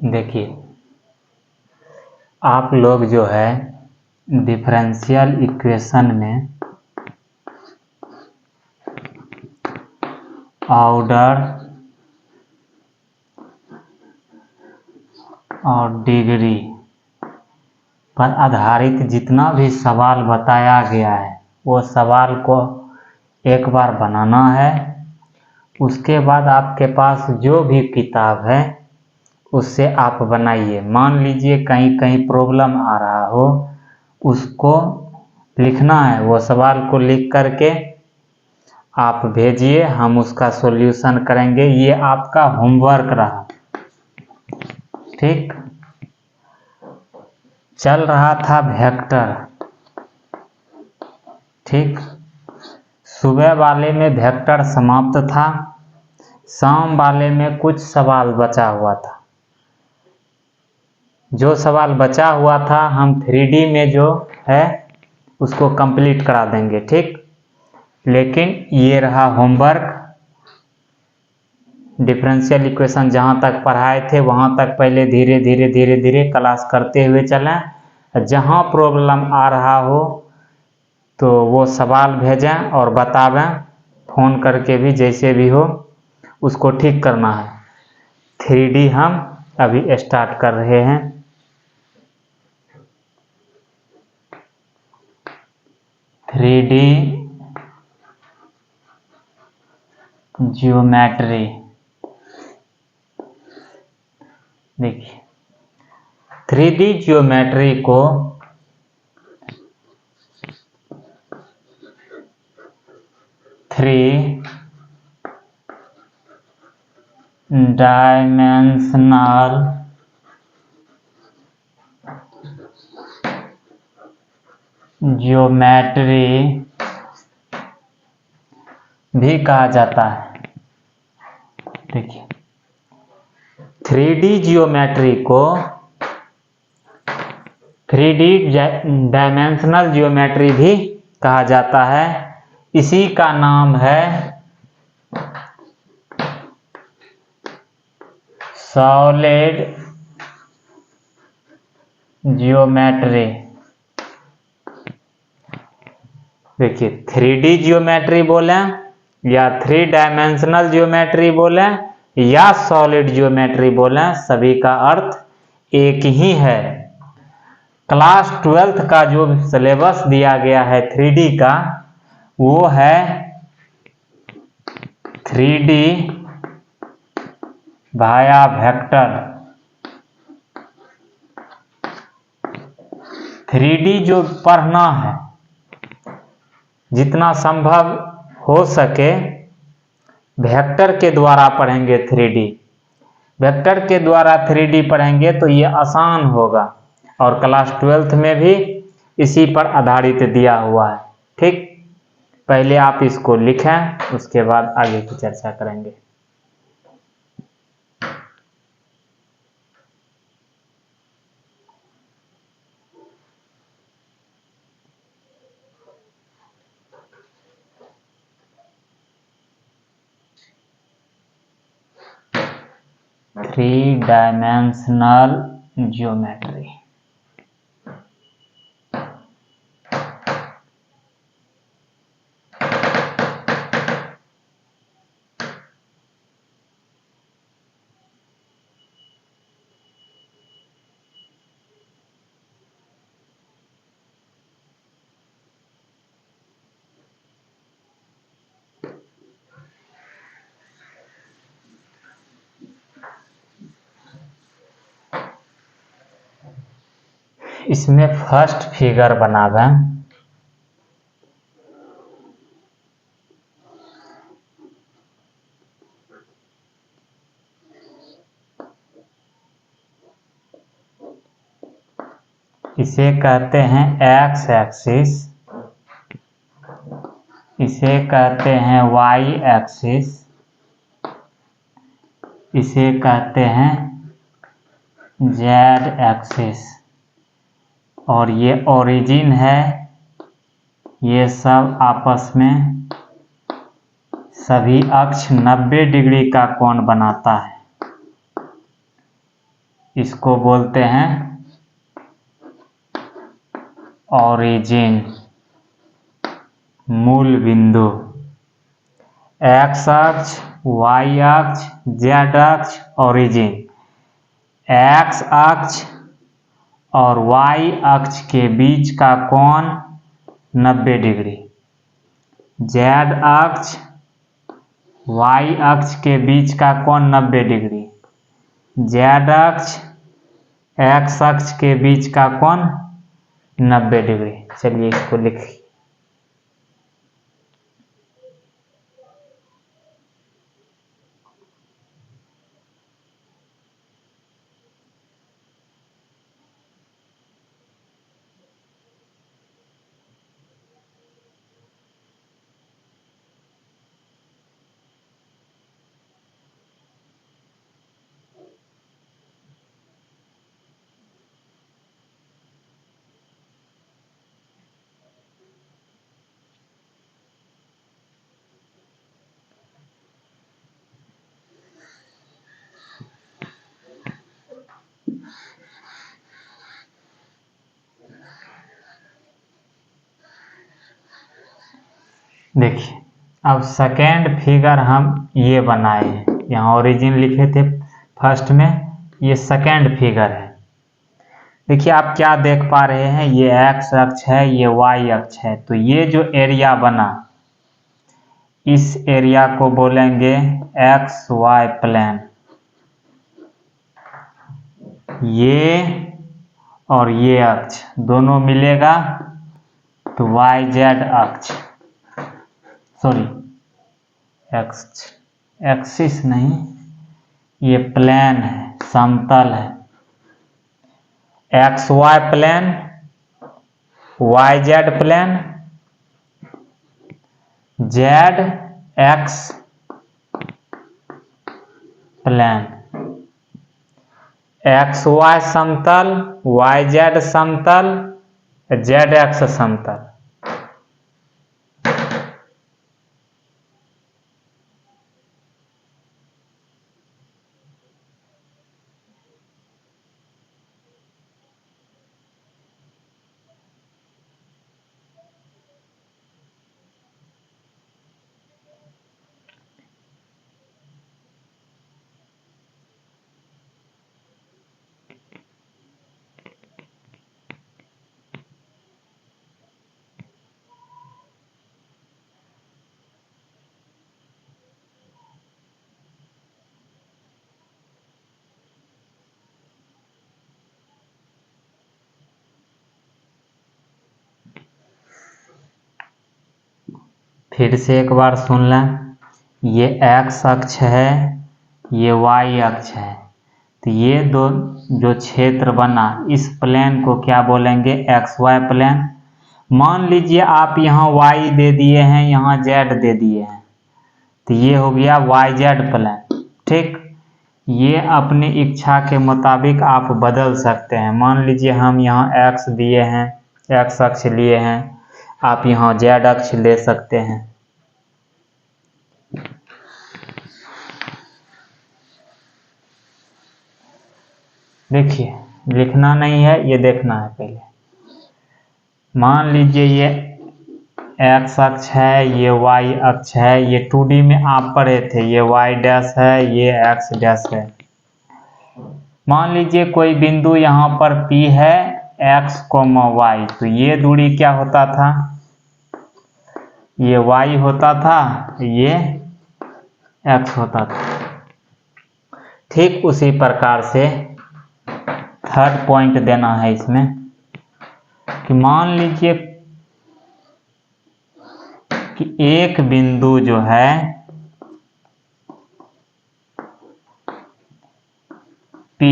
देखिए, आप लोग जो है डिफरेंशियल इक्वेशन में ऑर्डर और डिग्री पर आधारित जितना भी सवाल बताया गया है वो सवाल को एक बार बनाना है। उसके बाद आपके पास जो भी किताब है उससे आप बनाइए। मान लीजिए कहीं कहीं प्रॉब्लम आ रहा हो, उसको लिखना है, वो सवाल को लिख करके आप भेजिए, हम उसका सॉल्यूशन करेंगे। ये आपका होमवर्क रहा। ठीक, चल रहा था वेक्टर। ठीक, सुबह वाले में वेक्टर समाप्त था, शाम वाले में कुछ सवाल बचा हुआ था। जो सवाल बचा हुआ था हम 3D में जो है उसको कंप्लीट करा देंगे। ठीक, लेकिन ये रहा होमवर्क। डिफरेंशियल इक्वेशन जहाँ तक पढ़ाए थे वहाँ तक पहले धीरे धीरे क्लास करते हुए चलें। जहाँ प्रॉब्लम आ रहा हो तो वो सवाल भेजें और बतावें, फ़ोन करके भी, जैसे भी हो उसको ठीक करना है। 3D हम अभी स्टार्ट कर रहे हैं। Three D geometry. देखिए, 3D ज्योमेट्री को थ्री डायमेंशनल ज्योमेट्री भी कहा जाता है। देखिए, 3D ज्योमेट्री को 3D डायमेंशनल ज्योमेट्री भी कहा जाता है। इसी का नाम है सॉलिड ज्योमेट्री। देखिए, 3D ज्योमेट्री बोलें या 3 डायमेंशनल ज्योमेट्री बोलें या सॉलिड ज्योमेट्री बोलें, सभी का अर्थ एक ही है। क्लास 12th का जो सिलेबस दिया गया है 3D का, वो है 3D भाया वेक्टर। 3D जो पढ़ना है, जितना संभव हो सके वेक्टर के द्वारा पढ़ेंगे। 3D वेक्टर के द्वारा 3D पढ़ेंगे तो ये आसान होगा, और क्लास 12th में भी इसी पर आधारित दिया हुआ है। ठीक, पहले आप इसको लिखें, उसके बाद आगे की चर्चा करेंगे। Three dimensional geometry. इसमें फर्स्ट फिगर बनावें। इसे कहते हैं एक्स एक्सिस, इसे कहते हैं वाई एक्सिस, इसे कहते हैं जेड एक्सिस, और ये ओरिजिन है। ये सब आपस में सभी अक्ष 90 डिग्री का कोण बनाता है। इसको बोलते हैं ओरिजिन, मूल बिंदु। एक्स अक्ष, वाई अक्ष, जेड अक्ष, ओरिजिन। एक्स अक्ष और वाई अक्ष के बीच का कोण 90 डिग्री। जेड अक्ष वाई अक्ष के बीच का कोण 90 डिग्री। जेड अक्ष एक्स अक्ष के बीच का कोण 90 डिग्री। चलिए इसको लिखिए। देखिए अब सेकेंड फिगर हम ये बनाए हैं, यहाँ ओरिजिन लिखे थे फर्स्ट में, ये सेकेंड फिगर है। देखिए आप क्या देख पा रहे हैं, ये एक्स अक्ष है, ये वाई अक्ष है। तो ये जो एरिया बना, इस एरिया को बोलेंगे एक्स वाई प्लेन। ये और ये अक्ष दोनों मिलेगा तो वाई जेड अक्ष, सॉरी एक्सिस नहीं, ये प्लेन है, समतल है। X Y plane, Y Z plane, Z X plane. X Y समतल, वाई जेड समतल, जेड एक्स समतल। फिर से एक बार सुन लें, ये एक्स अक्ष है, ये वाई अक्ष है। तो ये दो जो क्षेत्र बना, इस प्लेन को क्या बोलेंगे, एक्स वाई प्लेन। मान लीजिए आप यहाँ वाई दे दिए हैं, यहाँ जेड दे दिए हैं, तो ये हो गया वाई जेड प्लेन। ठीक, ये अपनी इच्छा के मुताबिक आप बदल सकते हैं। मान लीजिए हम यहाँ एक्स दिए हैं, एक्स अक्ष लिए हैं, आप यहाँ जेड अक्ष ले सकते हैं। देखिए लिखना नहीं है, ये देखना है पहले। मान लीजिए ये एक्स अक्ष है, ये वाई अक्ष है, ये 2D में आप पढ़े थे, ये वाई डैश है, ये एक्स डैश है। मान लीजिए कोई बिंदु यहाँ पर P है, एक्स कोमा वाई, तो ये दूरी क्या होता था, ये वाई होता था, ये एक्स होता था। ठीक उसी प्रकार से थर्ड पॉइंट देना है इसमें कि मान लीजिए कि एक बिंदु जो है P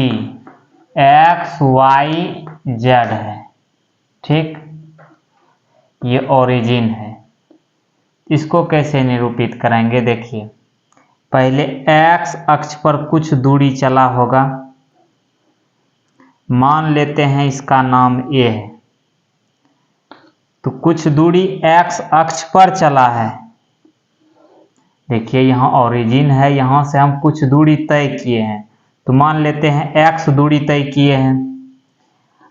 एक्स वाई जेड है। ठीक, ये ओरिजिन है। इसको कैसे निरूपित करेंगे, देखिए पहले एक्स अक्ष पर कुछ दूरी चला होगा, मान लेते हैं इसका नाम A है। तो कुछ दूरी एक्स अक्ष पर चला है, देखिए यहाँ ओरिजिन है, यहाँ से हम कुछ दूरी तय किए हैं, तो मान लेते हैं x दूरी तय किए हैं।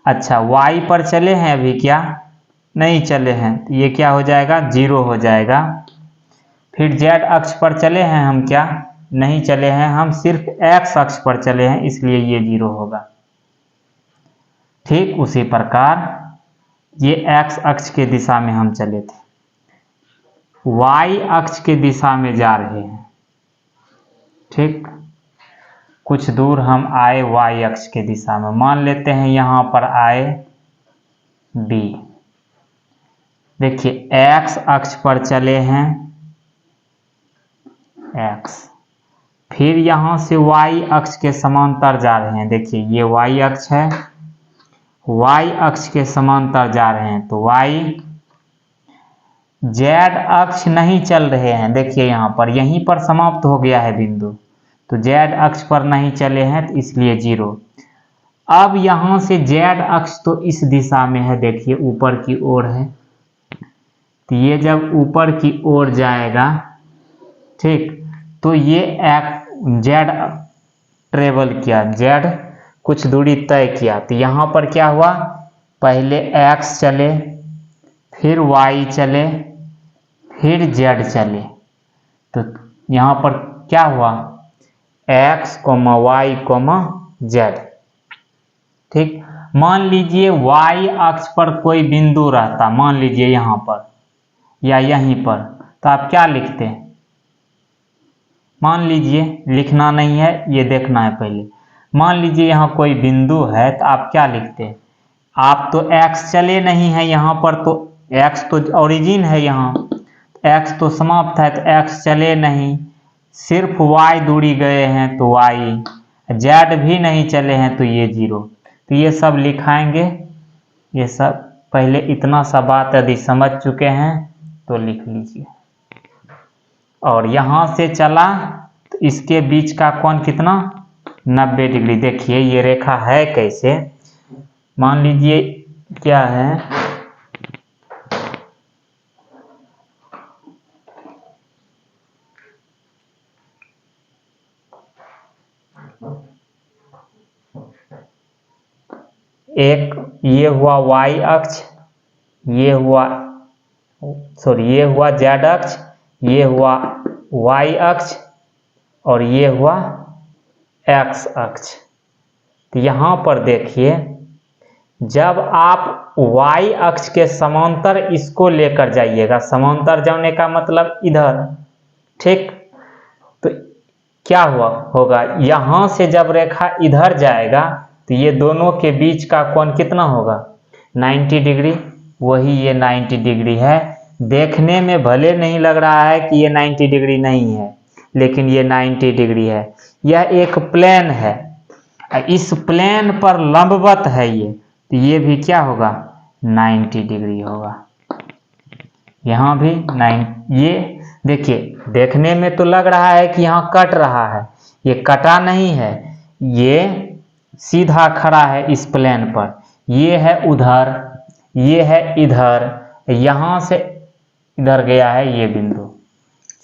अच्छा, y पर चले हैं अभी क्या? नहीं चले हैं, तो ये क्या हो जाएगा? 0 हो जाएगा। फिर z अक्ष पर चले हैं हम क्या? नहीं चले हैं, हम सिर्फ x अक्ष पर चले हैं, इसलिए ये 0 होगा। ठीक उसी प्रकार ये x अक्ष के दिशा में हम चले थे, y अक्ष के दिशा में जा रहे हैं। ठीक, कुछ दूर हम आए y अक्ष के दिशा में, मान लेते हैं यहाँ पर आए B। देखिए x अक्ष पर चले हैं x, फिर यहाँ से y अक्ष के समांतर जा रहे हैं। देखिए ये y अक्ष है, y अक्ष के समांतर जा रहे हैं, तो y z अक्ष नहीं चल रहे हैं। देखिए यहाँ पर, यहीं पर समाप्त हो गया है बिंदु, तो z अक्ष पर नहीं चले हैं, तो इसलिए 0। अब यहाँ से z अक्ष तो इस दिशा में है, देखिए ऊपर की ओर है, तो ये जब ऊपर की ओर जाएगा, ठीक, तो ये z ट्रेवल किया, z कुछ दूरी तय किया, तो यहाँ पर क्या हुआ? पहले x चले, फिर y चले, फिर z चले, तो यहाँ पर क्या हुआ? x, y, z। ठीक, मान लीजिए y अक्ष पर कोई बिंदु रहता, मान लीजिए यहाँ पर या यहीं पर, तो आप क्या लिखते? मान लीजिए, लिखना नहीं है, ये देखना है पहले। मान लीजिए यहाँ कोई बिंदु है, तो आप क्या लिखते? आप तो x चले नहीं है यहाँ पर, तो x तो ओरिजिन है, यहाँ x तो समाप्त है, तो x चले नहीं, सिर्फ y दूरी गए हैं, तो y, z भी नहीं चले हैं, तो ये 0। तो ये सब लिखाएंगे, ये सब पहले इतना सा बात यदि समझ चुके हैं तो लिख लीजिए। और यहाँ से चला तो इसके बीच का कोण कितना? 90 डिग्री। देखिए ये रेखा है कैसे, मान लीजिए क्या है, एक ये हुआ y अक्ष, ये हुआ ये हुआ z अक्ष, ये हुआ y अक्ष, और ये हुआ x अक्ष। तो यहाँ पर देखिए, जब आप y अक्ष के समांतर इसको लेकर जाइएगा, समांतर जाने का मतलब इधर, ठीक, तो क्या होगा? यहाँ से जब रेखा इधर जाएगा, तो ये दोनों के बीच का कोण कितना होगा? 90 डिग्री। वही ये 90 डिग्री है। देखने में भले नहीं लग रहा है कि ये 90 डिग्री नहीं है, लेकिन ये 90 डिग्री है। यह एक प्लेन है, इस प्लेन पर लंबवत है ये, तो ये भी क्या होगा? 90 डिग्री होगा। यहाँ भी 9, ये देखिए देखने में तो लग रहा है कि यहाँ कट रहा है, ये कटा नहीं है, ये सीधा खड़ा है इस प्लेन पर। ये है उधर, ये है इधर, यहाँ से इधर गया है ये बिंदु।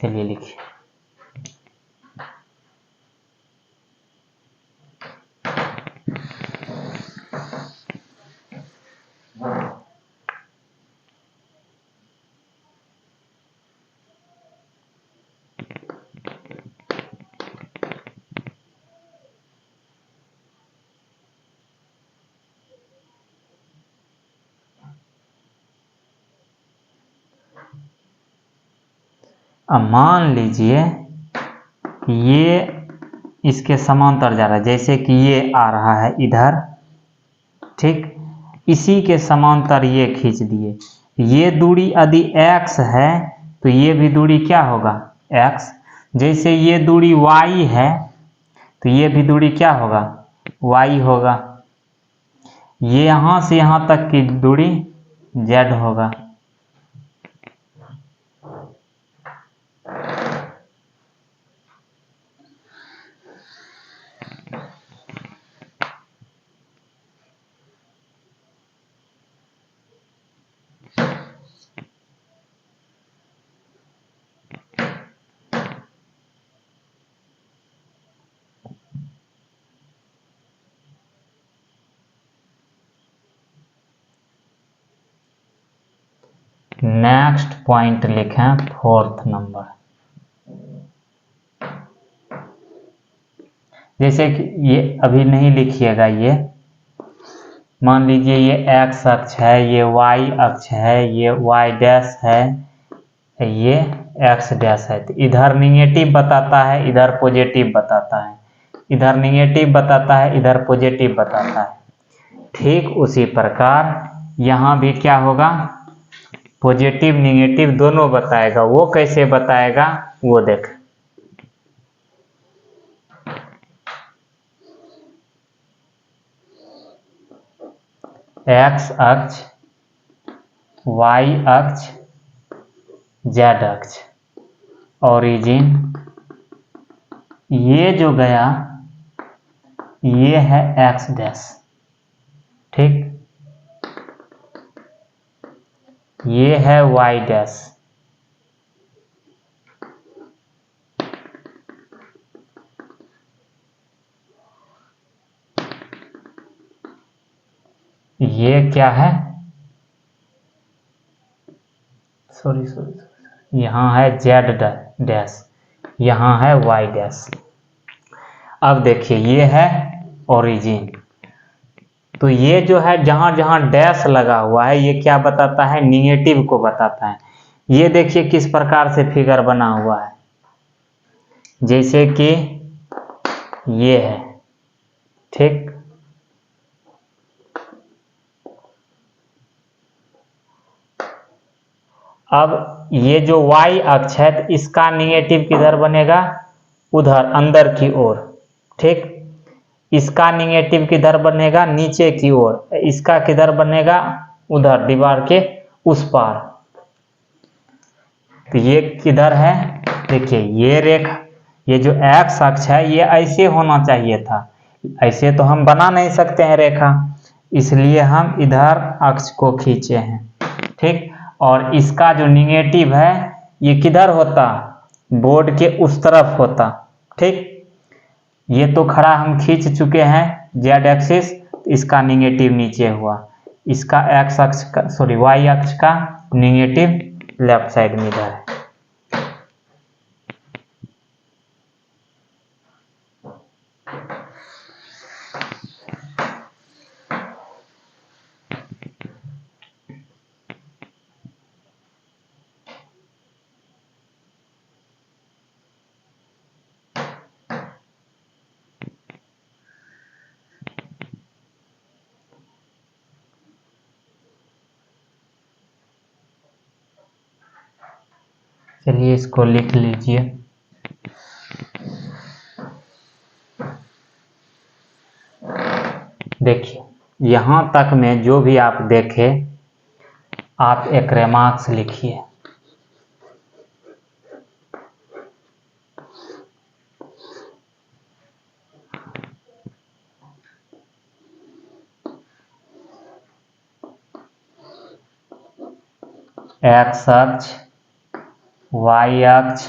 चलिए लिखिए, अब मान लीजिए ये इसके समांतर जा रहा है, जैसे कि ये आ रहा है इधर, ठीक, इसी के समांतर ये खींच दिए। ये दूरी यदि x है, तो ये भी दूरी क्या होगा? x। जैसे ये दूरी y है, तो ये भी दूरी क्या होगा? y होगा। ये यहाँ से यहाँ तक की दूरी z होगा। नेक्स्ट पॉइंट लिखें 4th नंबर। जैसे कि ये अभी नहीं लिखिएगा, ये मान लीजिए ये x अक्ष है, ये y अक्ष है, ये y डैश है, ये x डैश है। तो इधर निगेटिव बताता है, इधर पॉजिटिव बताता है, इधर निगेटिव बताता है, इधर पॉजिटिव बताता है। ठीक उसी प्रकार यहाँ भी क्या होगा, पॉजिटिव निगेटिव दोनों बताएगा। वो कैसे बताएगा वो देख। x अक्ष, y अक्ष, z अक्ष, ओरिजिन ये जो गया ये है x डैश, ठीक, ये है y डैश, ये क्या है, सॉरी यहाँ है z डैश, यहाँ है y डैश। अब देखिए ये है ओरिजिन, तो ये जो है जहाँ जहाँ डैश लगा हुआ है ये क्या बताता है, निगेटिव को बताता है। ये देखिए किस प्रकार से फिगर बना हुआ है, जैसे कि ये है, ठीक। अब ये जो y अक्ष है तो इसका निगेटिव किधर बनेगा, उधर अंदर की ओर, ठीक। इसका निगेटिव किधर बनेगा, नीचे की ओर। इसका किधर बनेगा, उधर दीवार के उस पार। तो ये किधर है, देखिए ये रेखा, ये जो x अक्ष है ये ऐसे होना चाहिए था, ऐसे तो हम बना नहीं सकते हैं रेखा, इसलिए हम इधर अक्ष को खींचे हैं, ठीक। और इसका जो निगेटिव है ये किधर होता, बोर्ड के उस तरफ होता, ठीक। ये तो खड़ा हम खींच चुके हैं z एक्सिस, इसका निगेटिव नीचे हुआ, इसका x अक्ष का y अक्ष का निगेटिव लेफ्ट साइड में इधर है। चलिए इसको लिख लीजिए। देखिए यहाँ तक में जो भी आप देखे आप एक रिमार्क्स लिखिए। x अक्ष, y अक्ष,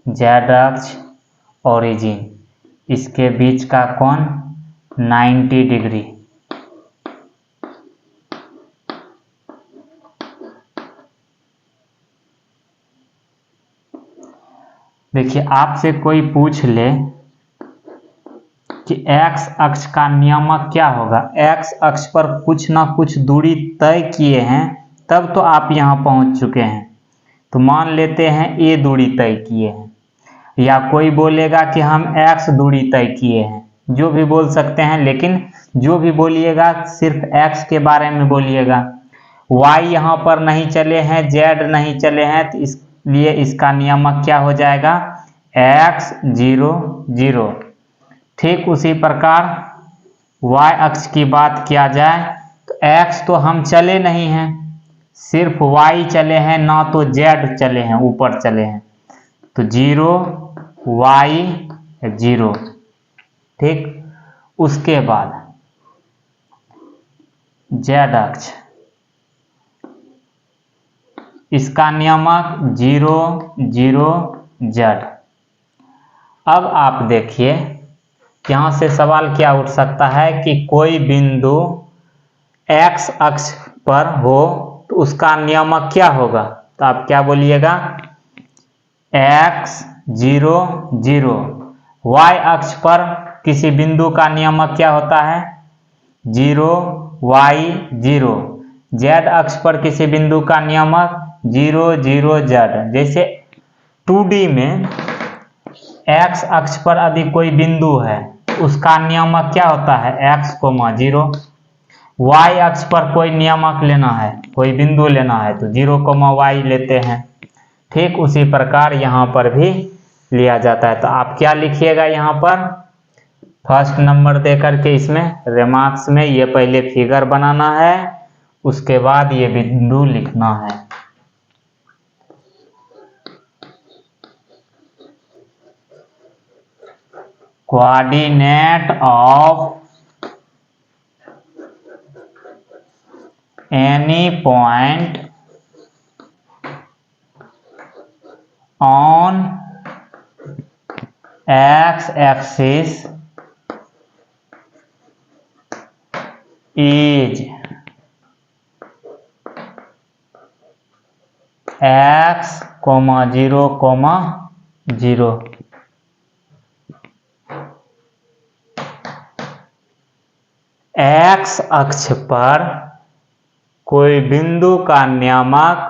z अक्ष, ओरिजिन, इसके बीच का कोण 90 डिग्री। देखिए आपसे कोई पूछ ले कि x अक्ष का नियामक क्या होगा, x अक्ष पर कुछ ना कुछ दूरी तय किए हैं तब तो आप यहाँ पहुँच चुके हैं। तो मान लेते हैं a दूरी तय किए हैं, या कोई बोलेगा कि हम x दूरी तय किए हैं, जो भी बोल सकते हैं, लेकिन जो भी बोलिएगा सिर्फ x के बारे में बोलिएगा। y यहाँ पर नहीं चले हैं, z नहीं चले हैं, तो इसलिए इसका नियामक क्या हो जाएगा, x 0 0। ठीक उसी प्रकार y अक्ष की बात किया जाए तो x तो हम चले नहीं हैं, सिर्फ y चले हैं, ना तो z चले हैं, ऊपर चले हैं, तो 0 y 0, ठीक। उसके बाद z अक्ष, इसका नियामक 0 0 z। अब आप देखिए यहाँ से सवाल क्या उठ सकता है कि कोई बिंदु x अक्ष पर हो तो उसका नियामक क्या होगा? तो आप क्या बोलिएगा? x 0 0। y अक्ष पर किसी बिंदु का नियामक क्या होता है? 0 y 0। z अक्ष पर किसी बिंदु का नियामक 0 0 z। जैसे 2D में x अक्ष पर यदि कोई बिंदु है उसका नियामक क्या होता है? x, 0। y अक्ष पर कोई नियामक लेना है, कोई बिंदु लेना है तो 0, y लेते हैं। ठीक उसी प्रकार यहाँ पर भी लिया जाता है। तो आप क्या लिखिएगा यहाँ पर? फर्स्ट नंबर दे करके इसमें रिमार्क्स में ये पहले फिगर बनाना है, उसके बाद ये बिंदु लिखना है। Coordinate of any point on x-axis is x, 0, 0। x अक्ष पर कोई बिंदु का नियामक,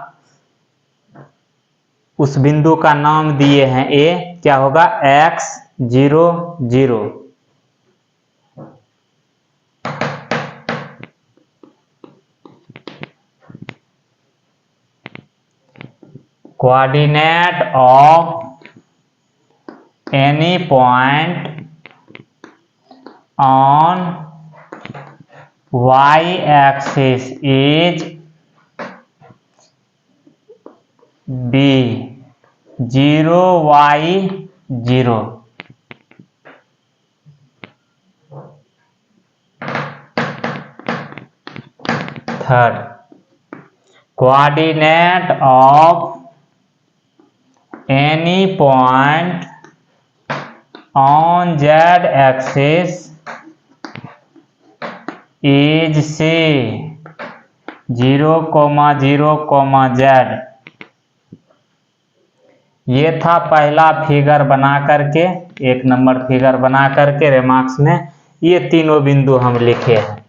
उस बिंदु का नाम दिए हैं A, क्या होगा? x 0 0। Coordinate of any point on y axis is B 0 y 0। Third, coordinate of any point on z axis is C 0, 0, z। ये था पहला फिगर बना करके, 1 नंबर फिगर बना करके रिमार्क्स में ये तीनों बिंदु हम लिखे हैं।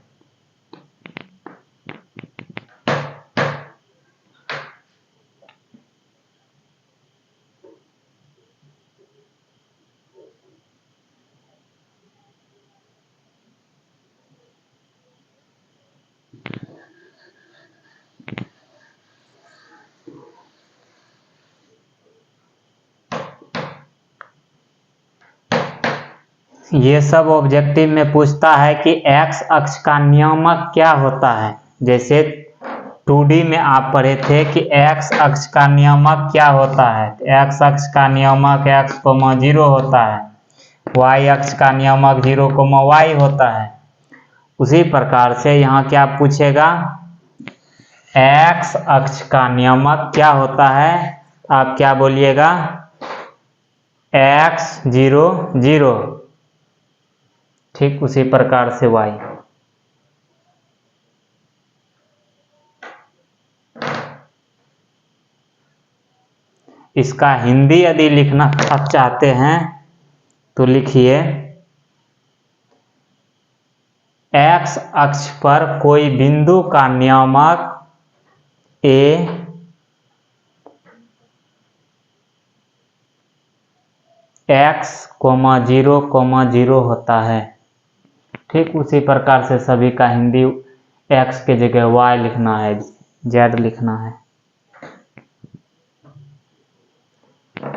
ये सब ऑब्जेक्टिव में पूछता है कि x अक्ष का नियामक क्या होता है। जैसे 2D में आप पढ़े थे कि x अक्ष का नियामक क्या होता है। x अक्ष का नियामक x, 0 होता है, y अक्ष का नियामक 0, y होता है। उसी प्रकार से यहाँ क्या पूछेगा? x अक्ष का नियामक क्या होता है? आप क्या बोलिएगा? x 0 0। ठीक उसी प्रकार से y। इसका हिंदी यदि लिखना आप चाहते हैं तो लिखिए x अक्ष पर कोई बिंदु का नियामक A x, 0, 0 होता है। ठीक उसी प्रकार से सभी का हिंदी x के जगह y लिखना है, z लिखना है।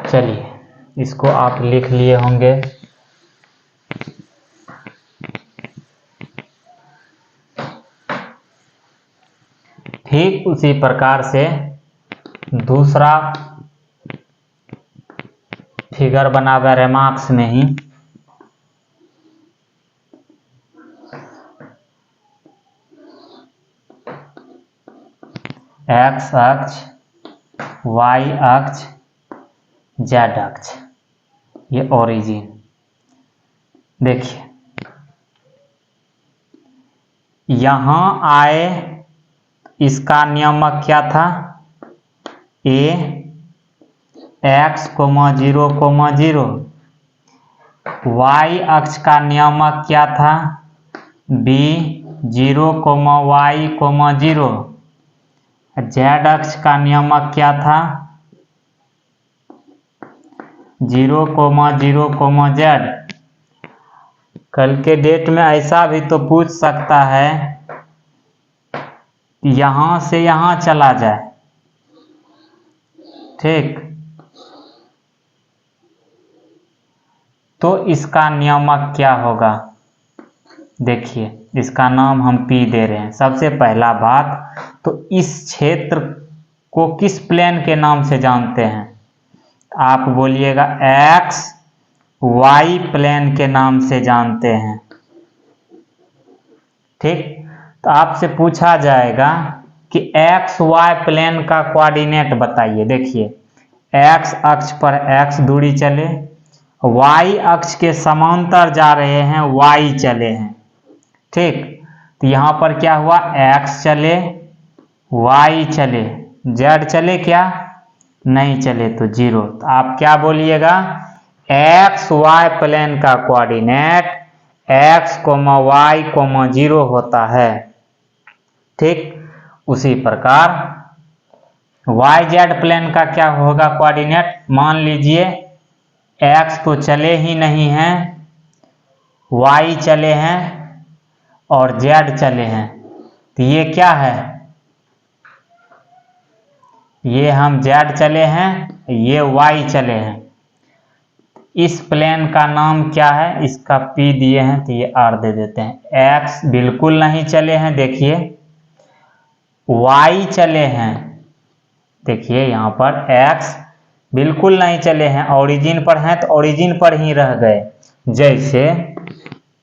चलिए इसको आप लिख लिए होंगे। ठीक उसी प्रकार से दूसरा फिगर बना हुआ रिमार्क्स में ही x अक्ष, y अक्ष, z अक्ष, ये ओरिजिन। देखिए यहाँ आए इसका नियामक क्या था, ए x, 0, 0। y अक्ष का नियामक क्या था, b 0, y, 0। z अक्ष का नियामक क्या था, 0, 0, z। कल के डेट में ऐसा भी तो पूछ सकता है यहां से यहां चला जाए, ठीक, तो इसका नियामक क्या होगा। देखिए इसका नाम हम P दे रहे हैं। सबसे पहला बात तो इस क्षेत्र को किस प्लेन के नाम से जानते हैं, आप बोलिएगा एक्स वाई प्लेन के नाम से जानते हैं, ठीक। तो आपसे पूछा जाएगा कि एक्स वाई प्लेन का कोऑर्डिनेट बताइए। देखिए एक्स अक्ष पर एक्स दूरी चले, वाई अक्ष के समांतर जा रहे हैं वाई चले हैं, ठीक। तो यहाँ पर क्या हुआ, एक्स चले वाई चले, जेड चले क्या, नहीं चले तो 0। तो आप क्या बोलिएगा, एक्स वाई प्लेन का कोऑर्डिनेट x, y, 0 होता है, ठीक। उसी प्रकार वाई जेड प्लेन का क्या होगा कोऑर्डिनेट, मान लीजिए x तो चले ही नहीं हैं, y चले हैं और z चले हैं, तो ये क्या है, ये हम z चले हैं, ये y चले हैं। इस प्लेन का नाम क्या है, इसका P दिए हैं तो ये R दे देते हैं। x बिल्कुल नहीं चले हैं, देखिए y चले हैं, देखिए यहाँ पर x बिल्कुल नहीं चले हैं, ओरिजिन पर हैं तो ओरिजिन पर ही रह गए। जैसे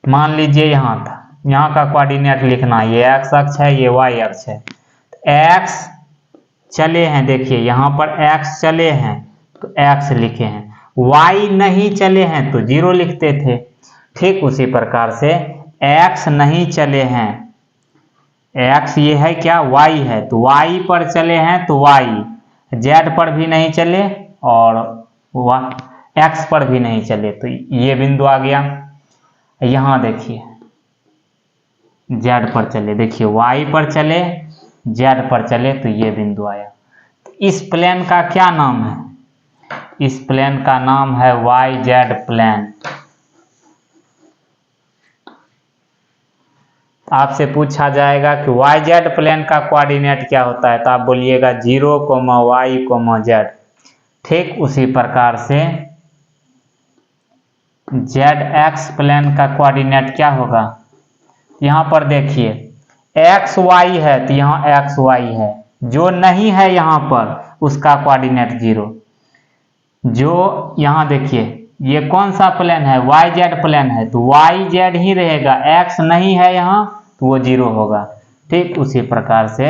मान लीजिए यहाँ था, यहाँ का कोऑर्डिनेट लिखना, ये x अक्ष है ये y अक्ष है, x चले हैं, देखिए यहाँ पर x चले हैं तो x लिखे हैं, y नहीं चले हैं तो 0 लिखते थे, ठीक। उसी प्रकार से x नहीं चले हैं, x ये है क्या, y है, तो y पर चले हैं तो y, z पर भी नहीं चले और x पर भी नहीं चले, तो ये बिंदु आ गया। यहाँ देखिए z पर चले, देखिए y पर चले z पर चले तो ये बिंदु आया। इस प्लेन का क्या नाम है, इस प्लेन का नाम है वाई जेड प्लेन। आपसे पूछा जाएगा कि वाई जेड प्लेन का कोऑर्डिनेट क्या होता है, तो आप बोलिएगा 0, y, z, ठीक। उसी प्रकार से जेड एक्स प्लेन का कोऑर्डिनेट क्या होगा, यहाँ पर देखिए एक्स वाई है तो यहाँ एक्स वाई है, जो नहीं है यहाँ पर उसका कोऑर्डिनेट 0। जो यहाँ देखिए ये कौन सा प्लेन है, वाई जेड प्लेन है तो वाई जेड ही रहेगा, एक्स नहीं है यहाँ तो वो 0 होगा, ठीक। उसी प्रकार से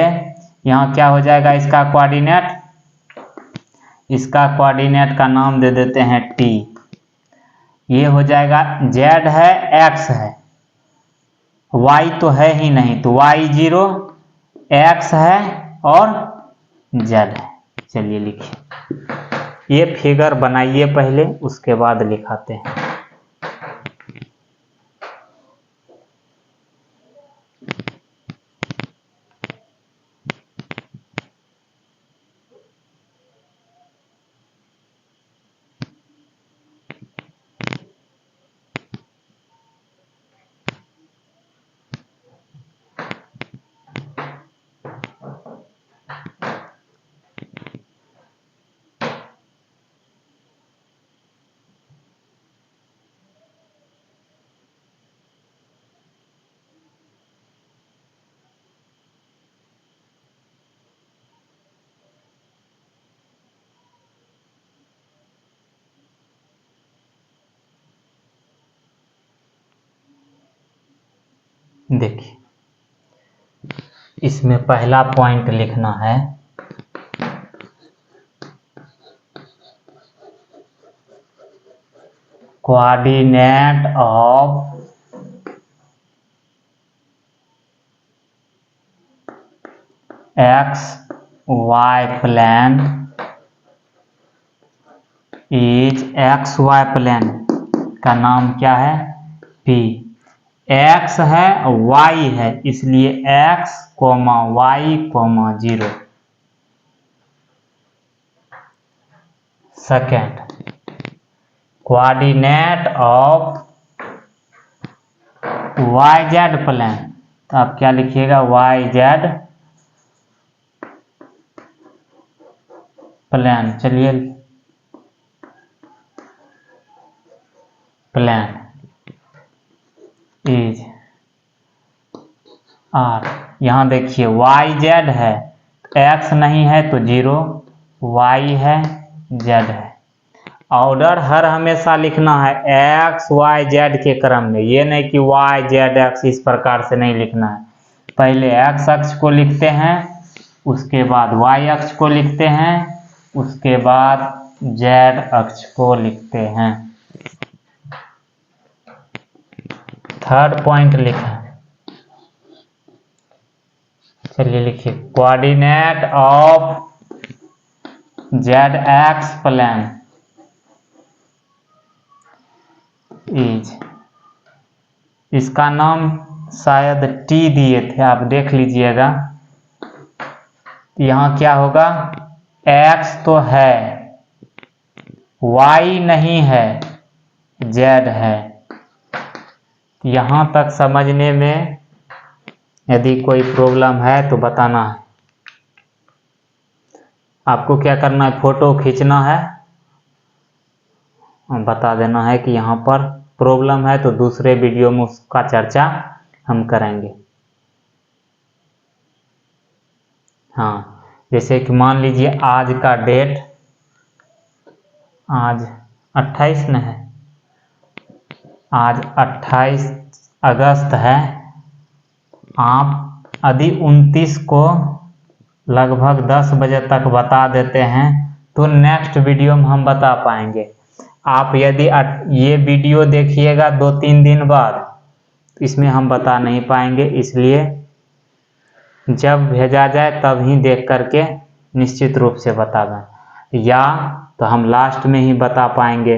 यहाँ क्या हो जाएगा, इसका कोऑर्डिनेट, इसका कोऑर्डिनेट का नाम दे देते हैं t। ये हो जाएगा z है x है, y तो है ही नहीं तो y 0, x है और z है। चलिए लिखिए, ये फिगर बनाइए पहले उसके बाद लिखाते हैं। देखिए इसमें पहला पॉइंट लिखना है, coordinate of X Y plane is X Y plane का नाम क्या है? P। एक्स है वाई है, इसलिए X comma Y comma 0। Second, coordinate of Y Z plane, तो आप क्या लिखिएगा? Y Z plane. चलिए, प्लेन इज आर। यहाँ देखिए वाई जेड है, एक्स नहीं है तो 0, वाई है, जेड है। ऑर्डर हर हमेशा लिखना है एक्स वाई जेड के क्रम में, ये नहीं कि वाई जेड एक्स, इस प्रकार से नहीं लिखना है। पहले एक्स अक्ष को लिखते हैं, उसके बाद वाई अक्ष को लिखते हैं, उसके बाद जेड अक्ष को लिखते हैं। थर्ड पॉइंट लिखा, चलिए लिखिए, coordinate of Z X plane is, इसका नाम शायद टी दिए थे, आप देख लीजिएगा। यहाँ क्या होगा? एक्स तो है, वाई नहीं है, जेड है। यहाँ तक समझने में यदि कोई प्रॉब्लम है तो बताना है। आपको क्या करना है? फोटो खींचना है, बता देना है कि यहाँ पर प्रॉब्लम है, तो दूसरे वीडियो में उसका चर्चा हम करेंगे। हाँ, जैसे कि मान लीजिए आज का डेट, आज 28 न है, आज 28 अगस्त है। आप यदि 29 को लगभग 10 बजे तक बता देते हैं तो नेक्स्ट वीडियो में हम बता पाएंगे। आप यदि ये वीडियो देखिएगा 2-3 दिन बाद, तो इसमें हम बता नहीं पाएंगे, इसलिए जब भेजा जाए तब ही देख करके निश्चित रूप से बता दें, या तो हम लास्ट में ही बता पाएंगे।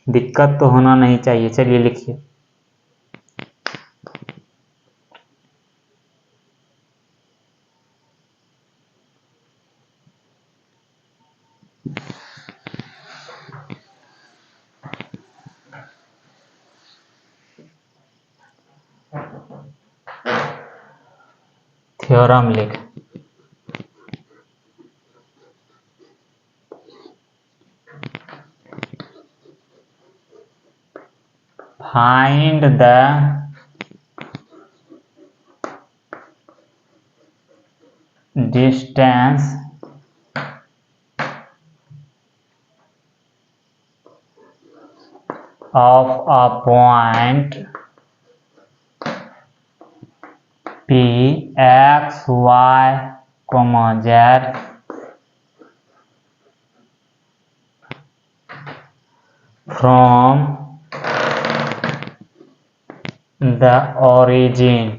दिक्कत तो होना नहीं चाहिए। चलिए लिखिए, थ्योरम लिख, find the distance of a point P x y, z from the origin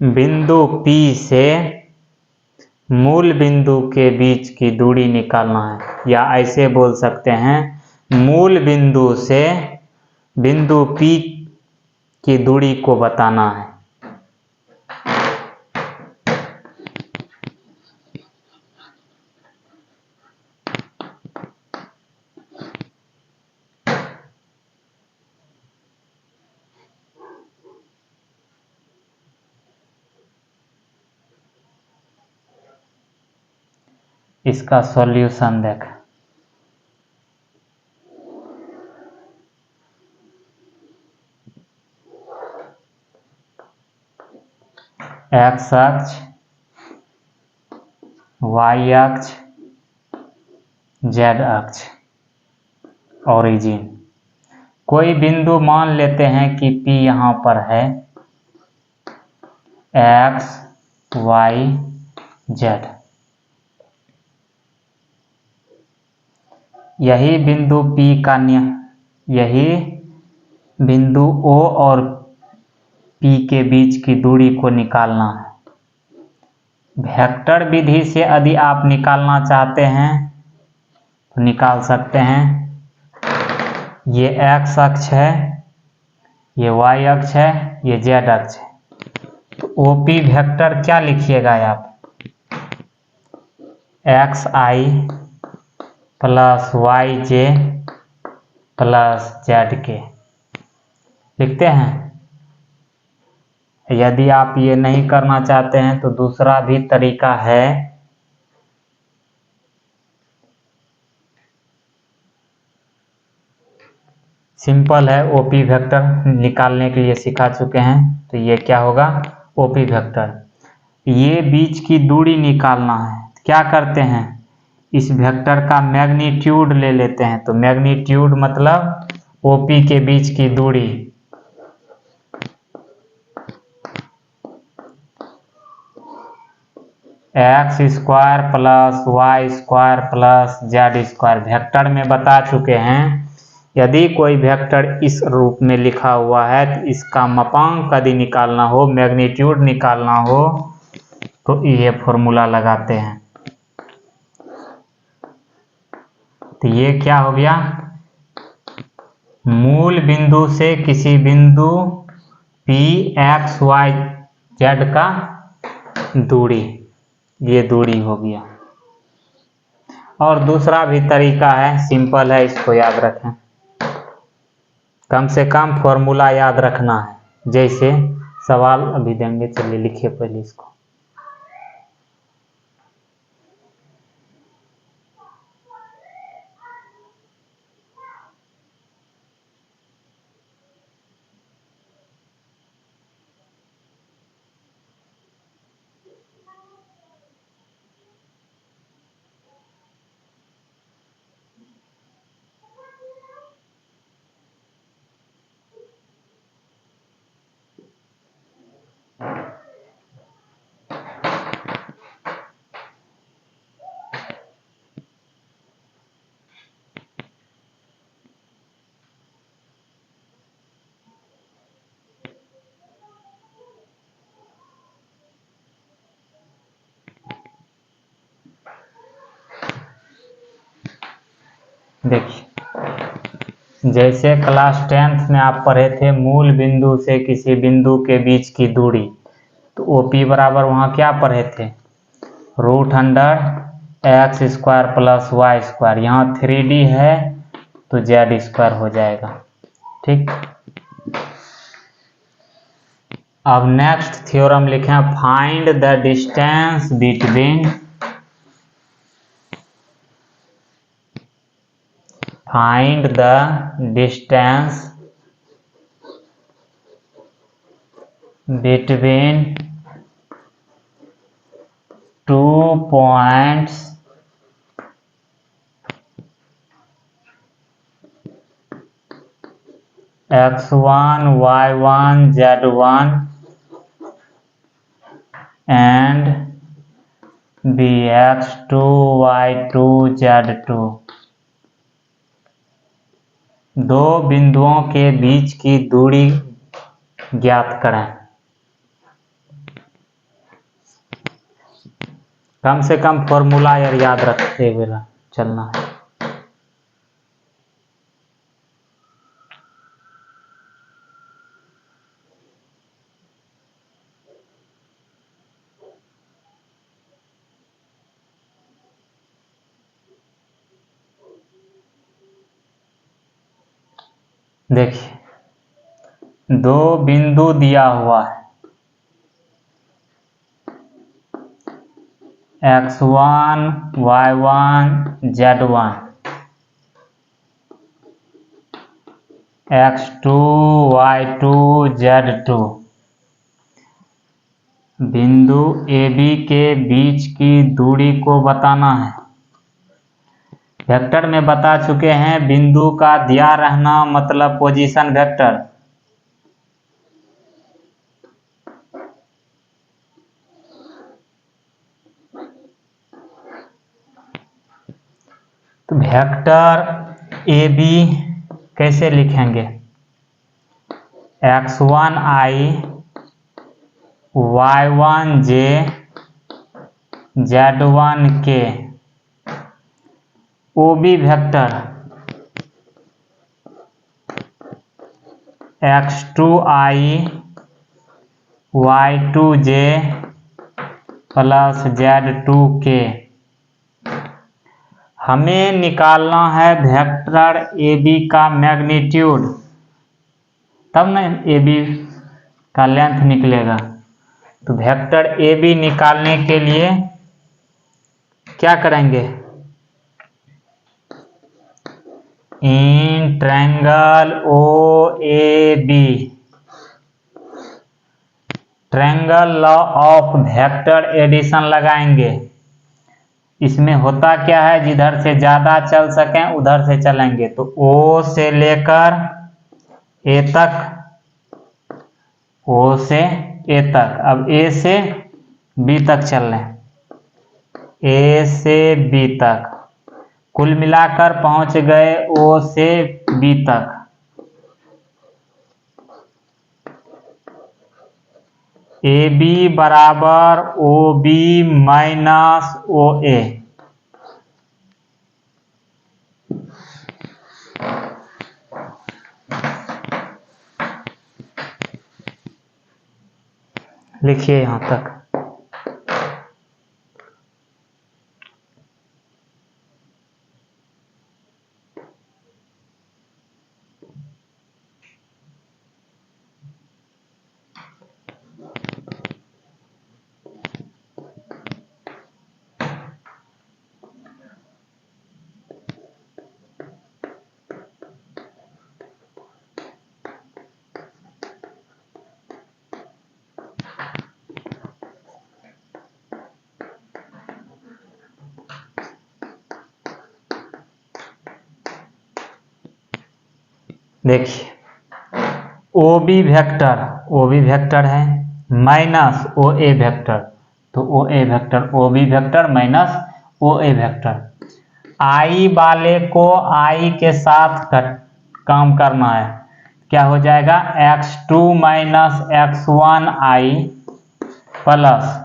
बिंदु P से मूल बिंदु के बीच की दूरी निकालना है, या ऐसे बोल सकते हैं मूल बिंदु से बिंदु P की दूरी को बताना है। इसका सॉल्यूशन देख, एक्स अक्ष, वाई अक्ष, जेड अक्ष, ओरिजिन। कोई बिंदु मान लेते हैं कि P यहाँ पर है, एक्स वाई जेड, यही बिंदु P का यही बिंदु O और P के बीच की दूरी को निकालना है। वेक्टर विधि से यदि आप निकालना चाहते हैं तो निकाल सकते हैं। ये x अक्ष है, ये y अक्ष है, ये z अक्ष है। तो OP वेक्टर क्या लिखिएगा आप? xi plus yj plus zk लिखते हैं। यदि आप ये नहीं करना चाहते हैं तो दूसरा भी तरीका है। सिंपल है, OP वेक्टर निकालने के लिए सिखा चुके हैं। तो ये क्या होगा? OP vector. ये बीच की दूरी निकालना है। क्या करते हैं? इस वेक्टर का मैग्नीट्यूड ले लेते हैं। तो मैग्नीट्यूड मतलब OP के बीच की दूरी। X square plus Y square plus Z square vector में बता चुके हैं। यदि कोई वेक्टर इस रूप में लिखा हुआ है तो इसका मापांक यदि निकालना हो, मैग्नीट्यूड निकालना हो, तो ये फॉर्मूला लगाते हैं। तो ये क्या हो गया? मूल बिंदु से किसी बिंदु P x y z का दूरी, ये दूरी हो गया। और दूसरा भी तरीका है, सिंपल है, इसको याद रखें। कम से कम फॉर्मूला याद रखना है। जैसे सवाल अभी देंगे, चलिए लिखिए पहले इसको। देखिए, जैसे क्लास 10th में आप पढ़े थे मूल बिंदु से किसी बिंदु के बीच की दूरी, तो OP बराबर वहाँ क्या पढ़े थे? √x² plus y²। यहाँ 3D है तो z² हो जाएगा। ठीक। अब नेक्स्ट थ्योरम लिखें। Find the distance between Find the distance between 2 points x1, y1, z1 and bx2, y2, z2। दो बिंदुओं के बीच की दूरी ज्ञात करें। कम से कम फॉर्मूला याद रखते हुए चलना है। देखिए, दो बिंदु दिया हुआ है, x1, y1, z1, x2, y2, z2। बिंदु AB के बीच की दूरी को बताना है। वेक्टर में बता चुके हैं, बिंदु का दिया रहना मतलब पोजीशन वेक्टर। तो वेक्टर AB कैसे लिखेंगे? x1i y1j z1k OB vector x2i y2j plus z2k। हमें निकालना है वेक्टर AB का मैग्नीट्यूड, तब ना AB का लेंथ निकलेगा। तो वेक्टर AB निकालने के लिए क्या करेंगे? In triangle OAB triangle law of vector addition लगाएंगे। इसमें होता क्या है, जिधर से ज्यादा चल सकें उधर से चलेंगे। तो O से लेकर A तक, O से A तक, अब A से B तक चल रहे हैं, A से B तक, कुल मिलाकर पहुंच गए O से B तक। AB बराबर OB माइनस OA। लिखिए यहां तक। देखिए OB वेक्टर है माइनस OA वेक्टर, तो OA vector OB vector minus OA vector. I वाले को I के साथ काम करना है, क्या हो जाएगा? x2 minus x1i plus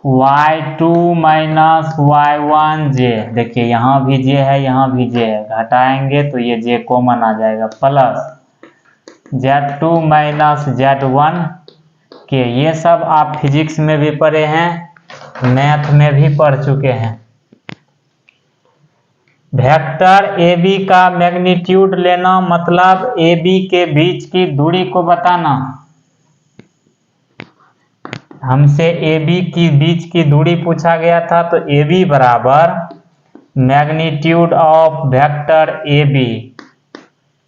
y2 minus y1j। देखिए यहाँ भी j है, यहाँ भी j है, घटाएंगे तो ये j कॉमन आ जाएगा, प्लस z2 माइनस z1k। ये सब आप फिजिक्स में भी पढ़े हैं, मैथ में भी पढ़ चुके हैं। वेक्टर AB का मैग्नीट्यूड लेना मतलब AB के बीच की दूरी को बताना। हमसे AB की बीच की दूरी पूछा गया था, तो AB बराबर मैग्नीट्यूड ऑफ वेक्टर AB।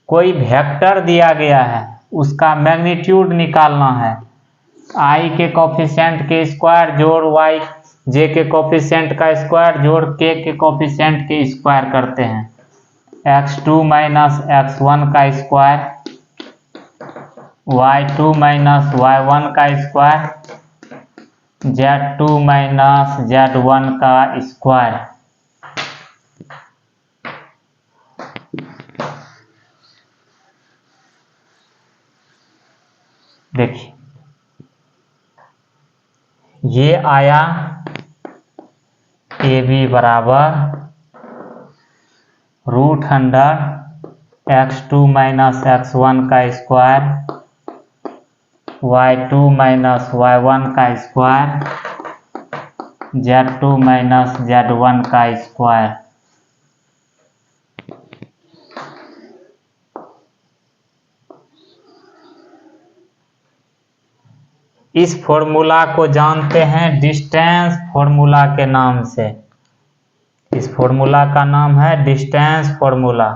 कोई वेक्टर दिया गया है, उसका मैग्नीट्यूड निकालना है। I के कोफिशिएंट के स्क्वायर जोड़ y j के कोफिशिएंट का स्क्वायर जोड़ k के कोफिशिएंट के स्क्वायर करते हैं। x2 माइनस x1 का स्क्वायर, y2 माइनस y1 का स्क्वायर, z2 माइनस z1 का स्क्वायर। देखिए ये आया AB बराबर √100 x2 माइनस x1 का स्क्वायर, y2 माइनस y1 का स्क्वायर, z2 माइनस z1 का स्क्वायर। इस फॉर्मूला को जानते हैं डिस्टेंस फॉर्मूला के नाम से। इस फॉर्मूला का नाम है distance formula,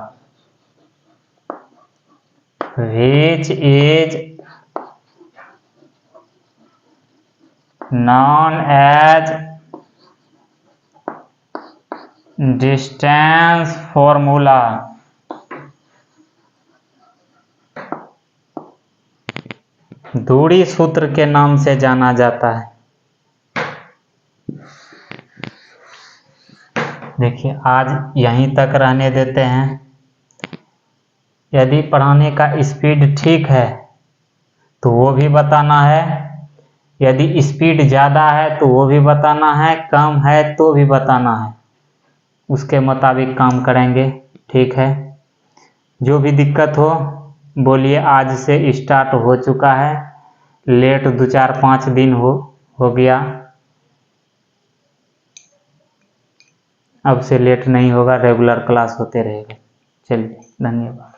which is known as distance formula. दूरी सूत्र के नाम से जाना जाता है। देखिए आज यहीं तक रहने देते हैं। यदि पढ़ाने का स्पीड ठीक है तो वो भी बताना है, यदि स्पीड ज़्यादा है तो वो भी बताना है, कम है तो भी बताना है, उसके मुताबिक काम करेंगे। ठीक है, जो भी दिक्कत हो बोलिए। आज से स्टार्ट हो चुका है, लेट 2-4-5 दिन हो गया, अब से लेट नहीं होगा, रेगुलर क्लास होते रहेगा। चलिए, धन्यवाद।